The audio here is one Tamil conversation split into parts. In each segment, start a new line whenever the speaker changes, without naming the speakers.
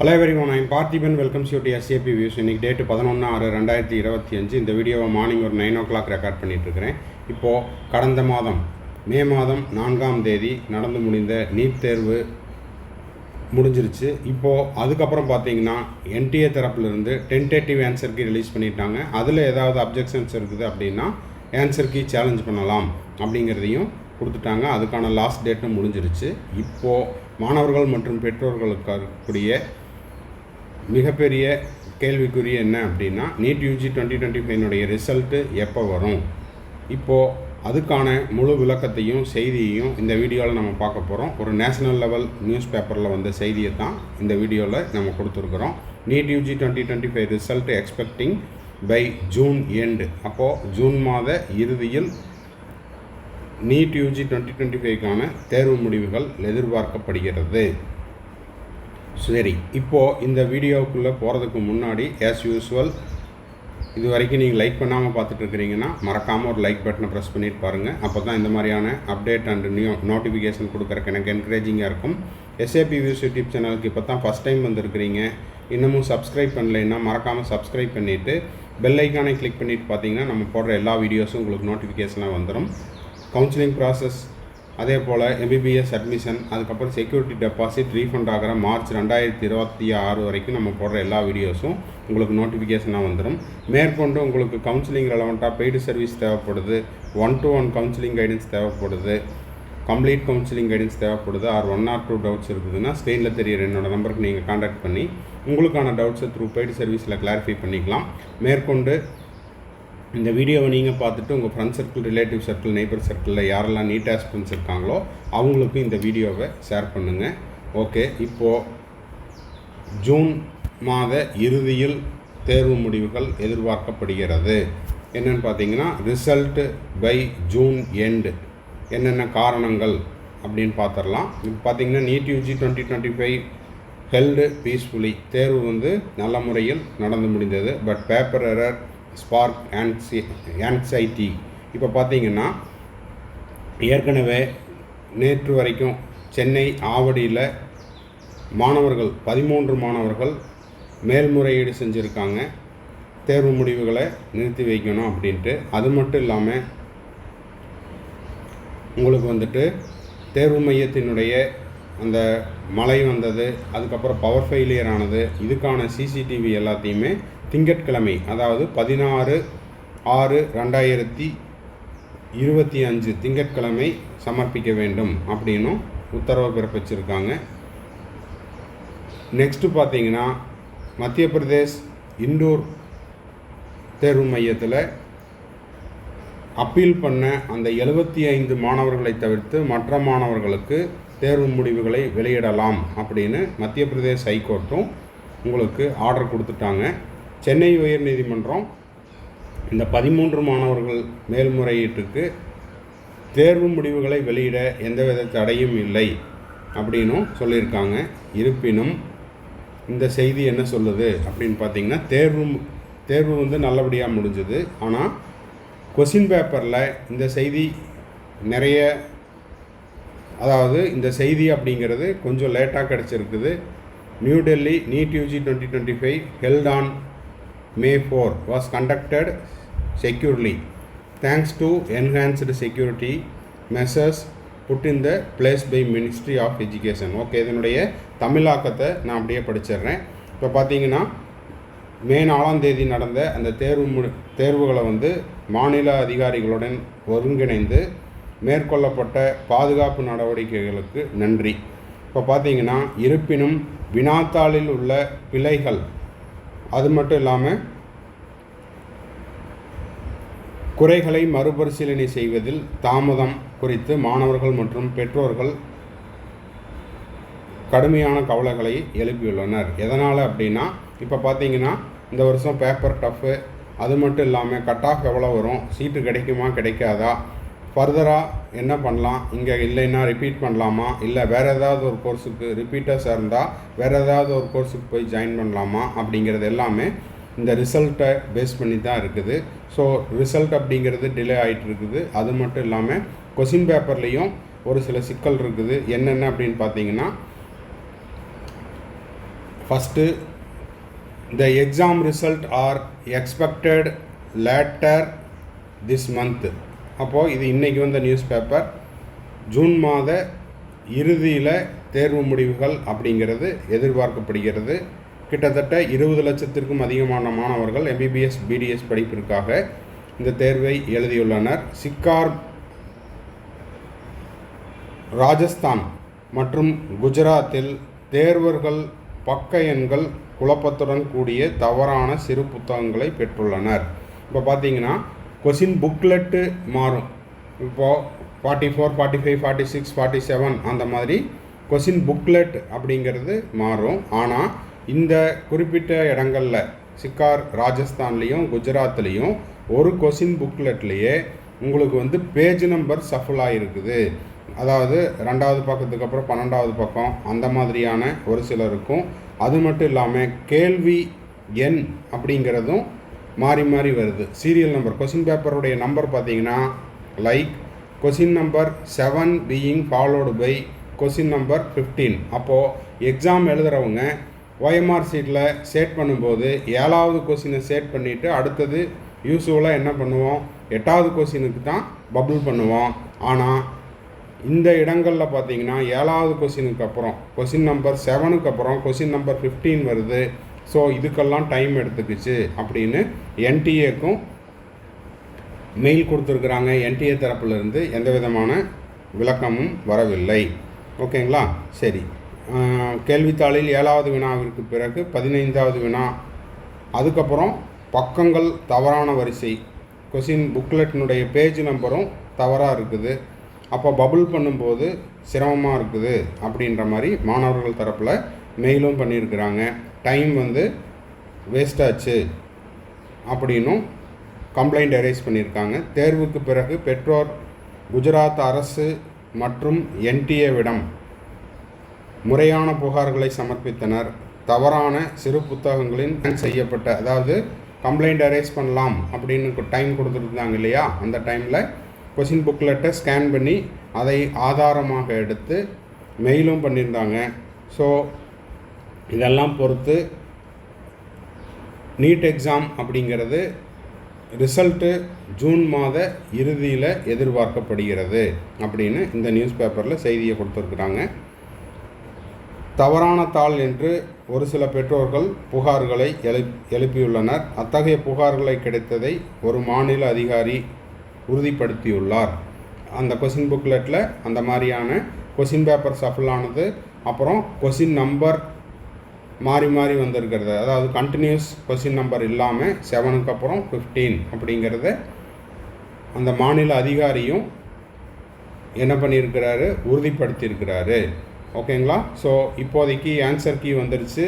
Hello everyone, I'm Parthiban. Welcomes you to SAP views. இன்றைக்கி டேட்டு 11/6/2025. இந்த வீடியோவை மார்னிங் ஒரு 9 o'clock ரெக்கார்ட் பண்ணிகிட்ருக்கிறேன். இப்போது கடந்த மாதம் மே மாதம் 4ஆம் தேதி நடந்து முடிந்த நீட் தேர்வு முடிஞ்சிருச்சு. இப்போது அதுக்கப்புறம் பார்த்தீங்கன்னா என்டிஏ தரப்புலேருந்து டென்டேட்டிவ் ஆன்சர் கீ ரிலீஸ் பண்ணிட்டாங்க. அதில் ஏதாவது அப்ஜெக்ஷன்ஸ் இருக்குது அப்படின்னா ஆன்சர் கீ சேலஞ்ச் பண்ணலாம் அப்படிங்கிறதையும் கொடுத்துட்டாங்க. அதுக்கான லாஸ்ட் டேட்டும் முடிஞ்சிருச்சு. இப்போது மாணவர்கள் மற்றும் பெற்றோர்களுக்கு இருக்கக்கூடிய மிகப்பெரிய கேள்விக்குறி என்ன அப்படின்னா, நீட் யூஜி 2025 ரிசல்ட்டு எப்போ வரும்? இப்போது அதுக்கான முழு விளக்கத்தையும் செய்தியையும் இந்த வீடியோவில் நம்ம பார்க்க போகிறோம். ஒரு நேஷனல் லெவல் நியூஸ் பேப்பரில் வந்த செய்தியை தான் இந்த வீடியோவில் நம்ம கொடுத்துருக்குறோம். NEET UG 2025 result expecting by June end. அப்போது ஜூன் மாத இறுதியில் நீட் யூஜி 2025க்கான தேர்வு முடிவுகள் எதிர்பார்க்கப்படுகிறது. சரி, இப்போது இந்த வீடியோவுக்குள்ளே போகிறதுக்கு முன்னாடி ஆஸ் யூஸ்வல் இது வரைக்கும் நீங்கள் லைக் பண்ணாமல் பார்த்துட்ருக்கிறீங்கன்னா மறக்காமல் ஒரு லைக் பட்டனை ப்ரெஸ் பண்ணிட்டு பாருங்கள். அப்போ தான் இந்த மாதிரியான அப்டேட் அண்ட் நோட்டிஃபிகேஷன் கொடுக்குறக்கு எனக்கு என்கரேஜிங்காக இருக்கும். எஸ்ஏபி வியூஸ் யூடியூப் சேனலுக்கு இப்போ தான் ஃபஸ்ட் டைம் வந்திருக்கிறீங்க, இன்னமும் சப்ஸ்கிரைப் பண்ணலைன்னா மறக்காமல் சப்ஸ்கிரைப் பண்ணிவிட்டு பெல் ஐக்கானை கிளிக் பண்ணிவிட்டு பார்த்தீங்கன்னா நம்ம போடுற எல்லா வீடியோஸும் உங்களுக்கு நோட்டிஃபிகேஷனாக வந்துடும். கவுன்சிலிங் ப்ராசஸ், அதே போல் எம்பிபிஎஸ் அட்மிஷன், அதுக்கப்புறம் செக்யூரிட்டி டெபாசிட் ரீஃபண்ட் ஆகிற மார்ச் 2026 வரைக்கும் நம்ம போடுற எல்லா வீடியோஸும் உங்களுக்கு நோட்டிஃபிகேஷனாக வந்துடும். மேற்கொண்டு உங்களுக்கு கவுன்சிலிங் ரெலவெண்ட்டாக பெய்டு சர்வீஸ் தேவைப்படுது, 1-to-1 கவுன்சிலிங் கைடன்ஸ் தேவைப்படுது, கம்ப்ளீட் கவுன்சிலிங் கைடன்ஸ் தேவைப்படுது, ஆர் 1 or 2 டவுட்ஸ் இருக்குதுன்னா ஸ்க்ரீனில் தெரியிற என்னோடய நம்பருக்கு நீங்கள் கான்டாக்ட் பண்ணி உங்களுக்கான டவுட்ஸை த்ரூ பெய்டு சர்வீஸில் கிளாரிஃபை பண்ணிக்கலாம். மேற்கொண்டு இந்த வீடியோவை நீங்கள் பார்த்துட்டு உங்கள் friend circle, relative circle, neighbour சர்க்கிளில் யாரெல்லாம் நீட் ஆஸ்பிரண்ட்ஸ் இருக்காங்களோ அவங்களுக்கு இந்த வீடியோவை ஷேர் பண்ணுங்கள். ஓகே, இப்போது ஜூன் மாத இறுதியில் தேர்வு முடிவுகள் எதிர்பார்க்கப்படுகிறது. என்னென்னு பார்த்தீங்கன்னா ரிசல்ட்டு பை ஜூன் எண்டு. என்னென்ன காரணங்கள் அப்படின்னு பார்த்துடலாம். இப்போ பார்த்தீங்கன்னா நீட் யூஜி 2025 ஹெல்டு பீஸ்ஃபுல்லி. தேர்வு நல்ல முறையில் நடந்து முடிந்தது. But paper error spark anxiety. இப்போ பார்த்தீங்கன்னா ஏற்கனவே நேற்று வரைக்கும் சென்னை ஆவடியில் மாணவர்கள் 13 மாணவர்கள் மேல்முறையீடு செஞ்சுருக்காங்க, தேர்வு முடிவுகளை நிறுத்தி வைக்கணும் அப்படின்ட்டு. அது மட்டும் இல்லாமல் உங்களுக்கு தேர்வு மையத்தினுடைய அந்த மழை வந்தது, அதுக்கப்புறம் பவர் ஃபெயிலியர் ஆனது, இதுக்கான சிசிடிவி எல்லாத்தையுமே திங்கட்கிழமை, அதாவது 16/6/2025 திங்கட்கிழமை சமர்ப்பிக்க வேண்டும் அப்படின்னும் உத்தரவு பிறப்பிச்சிருக்காங்க. நெக்ஸ்ட்டு பார்த்தீங்கன்னா மத்திய பிரதேஷ் இண்டோர் தேர்வு மையத்தில் அப்பீல் பண்ண அந்த 75 மாணவர்களை தவிர்த்து மற்ற மாணவர்களுக்கு தேர்வு முடிவுகளை வெளியிடலாம் அப்படின்னு மத்திய பிரதேஷ் ஹைகோர்ட்டும் உங்களுக்கு ஆர்டர் கொடுத்துட்டாங்க. சென்னை உயர்நீதிமன்றம் இந்த 13 மாணவர்கள் மேல்முறையீட்டுக்கு தேர்வு முடிவுகளை வெளியிட எந்தவித தடையும் இல்லை அப்படின்னும் சொல்லியிருக்காங்க. இருப்பினும் இந்த செய்தி என்ன சொல்லுது அப்படின்னு பார்த்தீங்கன்னா தேர்வு நல்லபடியாக முடிஞ்சுது. ஆனால் கொஸ்டின் பேப்பரில் இந்த செய்தி நிறைய, அதாவது இந்த செய்தி அப்படிங்கிறது கொஞ்சம் லேட்டாக கிடச்சிருக்குது. New Delhi NEET UG 2025 held on May 4 was conducted securely thanks to enhanced security measures put in the place by Ministry of Education. Okay, இதனுடைய தமிழாக்கத்தை நான் அப்படியே படிச்சிடுறேன். இப்போ பார்த்தீங்கன்னா மே 4ஆம் தேதி நடந்த அந்த தேர்வுகளை மாநில அதிகாரிகளுடன் ஒருங்கிணைந்து மேற்கொள்ளப்பட்ட பாதுகாப்பு நடவடிக்கைகளுக்கு நன்றி. இப்போ பார்த்தீங்கன்னா இருப்பினும் வினாத்தாளில் உள்ள பிழைகள், அது மட்டும் இல்லாமல் குறைகளை மறுபரிசீலனை செய்வதில் தாமதம் குறித்து மாணவர்கள் மற்றும் பெற்றோர்கள் கடுமையான கவலைகளை எழுப்பியுள்ளனர். எதனால் அப்படின்னா இப்போ பார்த்தீங்கன்னா இந்த வருஷம் பேப்பர் டஃப்பு, அது மட்டும் இல்லாமல் கட் ஆஃப் எவ்வளோ வரும், சீட்டு கிடைக்குமா கிடைக்காதா, ஃபர்தராக என்ன பண்ணலாம், இங்கே இல்லைன்னா ரிப்பீட் பண்ணலாமா, இல்லை வேறு ஏதாவது ஒரு கோர்ஸுக்கு ரிப்பீட்டர்ஸாக இருந்தால் வேறு ஏதாவது ஒரு கோர்ஸுக்கு போய் ஜாயின் பண்ணலாமா அப்படிங்கிறது எல்லாமே இந்த ரிசல்ட்டை பேஸ் பண்ணி தான் இருக்குது. ஸோ ரிசல்ட் அப்படிங்கிறது டிலே ஆகிட்டு இருக்குது. அது மட்டும் இல்லாமல் கொஸ்டின் பேப்பர்லேயும் ஒரு சில சிக்கல் இருக்குது. என்னென்ன அப்படின்னு பார்த்தீங்கன்னா first the exam result are expected later this month. அப்போது இது இன்றைக்கி வந்த நியூஸ் பேப்பர். ஜூன் மாத இறுதியில் தேர்வு முடிவுகள் அப்படிங்கிறது எதிர்பார்க்கப்படுகிறது. கிட்டத்தட்ட 20 லட்சத்திற்கும் அதிகமான மாணவர்கள் MBBS BDS படிப்பிற்காக இந்த தேர்வை எழுதியுள்ளனர். சிக்கார், ராஜஸ்தான் மற்றும் குஜராத்தில் தேர்வர்கள் பக்க எண்கள் குழப்பத்துடன் கூடிய தவறான சிறு புத்தகங்களை பெற்றுள்ளனர். இப்போ பார்த்தீங்கன்னா கொஷின் புக்லெட்டு மாறும். இப்போது 44, 45, 46, 47 அந்த மாதிரி கொஷின் புக்லெட் அப்படிங்கிறது மாறும். ஆனால் இந்த குறிப்பிட்ட இடங்களில் சிக்கார், ராஜஸ்தான்லேயும் குஜராத்லேயும் ஒரு கொஷின் புக்லெட்லேயே உங்களுக்கு பேஜ் நம்பர் சஃபுலாக இருக்குது. அதாவது 2வது பக்கத்துக்கு அப்புறம் 12வது பக்கம் அந்த மாதிரியான ஒரு சிலருக்கும். அது மட்டும் இல்லாமல் கேள்வி எண் அப்படிங்கிறதும் மாறி மாறி வருது. சீரியல் நம்பர் கொஷின் பேப்பருடைய நம்பர் பார்த்தீங்கன்னா like question number 7 being followed by question number 15. அப்போது எக்ஸாம் எழுதுகிறவங்க OMR சீட்டில் சேட் பண்ணும்போது 7வது கொஷினை சேட் பண்ணிவிட்டு அடுத்தது யூஸ்வலாக என்ன பண்ணுவோம், 8வது கொஷினுக்கு தான் பபுள் பண்ணுவோம். ஆனால் இந்த இடங்களில் பார்த்தீங்கன்னா 7வது கொஷினுக்கு அப்புறம் கொஷின் நம்பர் 7க்கு அப்புறம் கொஷின் நம்பர் 15 வருது. ஸோ இதுக்கெல்லாம் டைம் எடுத்துக்கிச்சு அப்படின்னு NTA-க்கும் மெயில் கொடுத்துருக்குறாங்க. NTA தரப்புலேருந்து எந்த விதமான விளக்கமும் வரவில்லை. ஓகேங்களா? சரி, கேள்வித்தாளில் 7வது வினாவிற்கு பிறகு 15வது வினா, அதுக்கப்புறம் பக்கங்கள் தவறான வரிசை, கொஷின் புக்லெட்டினுடைய பேஜ் நம்பரும் தவறாக இருக்குது. அப்போ பபுள் பண்ணும்போது சிரமமாக இருக்குது அப்படின்ற மாதிரி மாணவர்கள் தரப்பில் மெயிலும் பண்ணியிருக்கிறாங்க. டைம் வேஸ்ட் ஆச்சு அப்படின்னும் கம்ப்ளைண்ட் எரேஸ் பண்ணியிருக்காங்க. தேர்வுக்கு பிறகு பெற்றோர் குஜராத் அரசு மற்றும் NTA-விடம் முறையான புகார்களை சமர்ப்பித்தனர். தவறான சிறு புத்தகங்களின் செய்யப்பட்ட, அதாவது கம்ப்ளைண்ட் எரேஸ் பண்ணலாம் அப்படின்னு டைம் கொடுத்துருந்தாங்க இல்லையா, அந்த டைமில் கொஷின் புக்லெட்டை ஸ்கேன் பண்ணி அதை ஆதாரமாக எடுத்து மெயிலும் பண்ணியிருந்தாங்க. ஸோ இதெல்லாம் பொறுத்து நீட் எக்ஸாம் அப்படிங்கிறது ரிசல்ட்டு ஜூன் மாத இறுதியில் எதிர்பார்க்கப்படுகிறது அப்படின்னு இந்த நியூஸ் பேப்பரில் செய்தியை கொடுத்துருக்குறாங்க. தவறான தாள் என்று ஒரு சில பெற்றோர்கள் புகார்களை எழுப்பியுள்ளனர். அத்தகைய புகார்களை கிடைத்ததை ஒரு மாநில அதிகாரி உறுதிப்படுத்தியுள்ளார். அந்த கொஷின் புக்லெட்டில் அந்த மாதிரியான கொஷின் பேப்பர் சஃபுல்லானது, அப்புறம் கொஷின் நம்பர் மாறி மாறி வந்திருக்கிறது, அதாவது கண்டினியூஸ் கொஷின் நம்பர் இல்லாமல் 7க்கு அப்புறம் 15 அப்படிங்கிறத அந்த மாநில அதிகாரியும் என்ன பண்ணியிருக்கிறாரு, உறுதிப்படுத்தியிருக்கிறாரு. ஓகேங்களா? ஸோ இப்போதைக்கு ஆன்சர் கீ வந்துருச்சு,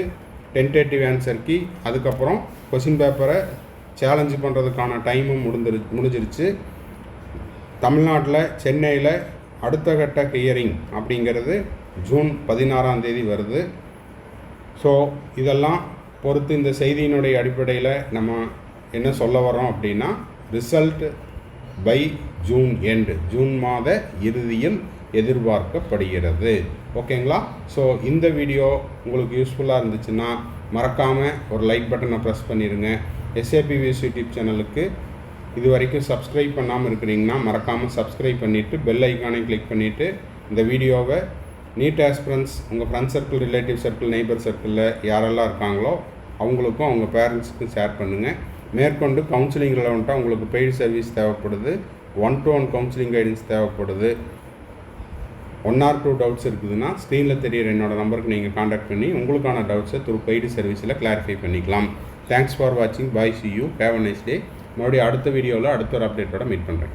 டென்டேட்டிவ் ஆன்சர் கீ. அதுக்கப்புறம் கொஷின் பேப்பரை சேலஞ்சு பண்ணுறதுக்கான டைமும் முடிஞ்சிருச்சு. தமிழ்நாட்டில் சென்னையில் அடுத்த கட்ட ஹியரிங் அப்படிங்கிறது ஜூன் 16ஆம் தேதி வருது. ஸோ இதெல்லாம் பொறுத்து இந்த செய்தியினுடைய அடிப்படையில் நம்ம என்ன சொல்ல வரோம் அப்படின்னா, result by June end, June மாத இறுதியில் எதிர்பார்க்கப்படுகிறது. ஓகேங்களா? ஸோ இந்த வீடியோ உங்களுக்கு யூஸ்ஃபுல்லாக இருந்துச்சுன்னா மறக்காமல் ஒரு லைக் பட்டனை ப்ரெஸ் பண்ணிடுங்க. SAPVS யூடியூப் சேனலுக்கு இது வரைக்கும் சப்ஸ்கிரைப் பண்ணாமல் இருக்கிறீங்கன்னா மறக்காமல் சப்ஸ்கிரைப் பண்ணிவிட்டு பெல் ஐக்கானை கிளிக் பண்ணிவிட்டு இந்த வீடியோவை நீட் ஆஸ்பிரண்ட்ஸ் உங்கள் friends circle, relative circle, neighbour சர்க்கிளில் யாரெல்லாம் இருக்காங்களோ அவங்களுக்கும் அவங்க பேரண்ட்ஸுக்கும் ஷேர் பண்ணுங்கள். மேற்கொண்டு கவுன்சிலிங் ரிலவெண்ட்டாக உங்களுக்கு பெய்டு சர்வீஸ் தேவைப்படுது, 1-to-1 கவுன்சிலிங் கைடன்ஸ் தேவைப்படுது, 1 or 2 டவுட்ஸ் இருக்குதுன்னா ஸ்க்ரீனில் தெரியிற என்னோடய நம்பருக்கு நீங்கள் காண்டாக்ட் பண்ணி உங்களுக்கான டவுட்ஸை த்ரூ பெய்டு சர்வீஸில் கிளாரிஃபை பண்ணிக்கலாம். தேங்க்ஸ் ஃபார் வாட்சிங். Bye, see you, have a nice day. மறுபடியும் அடுத்த வீடியோவில் அடுத்த ஒரு அப்டேட்டோட மீட் பண்ணுறேன்.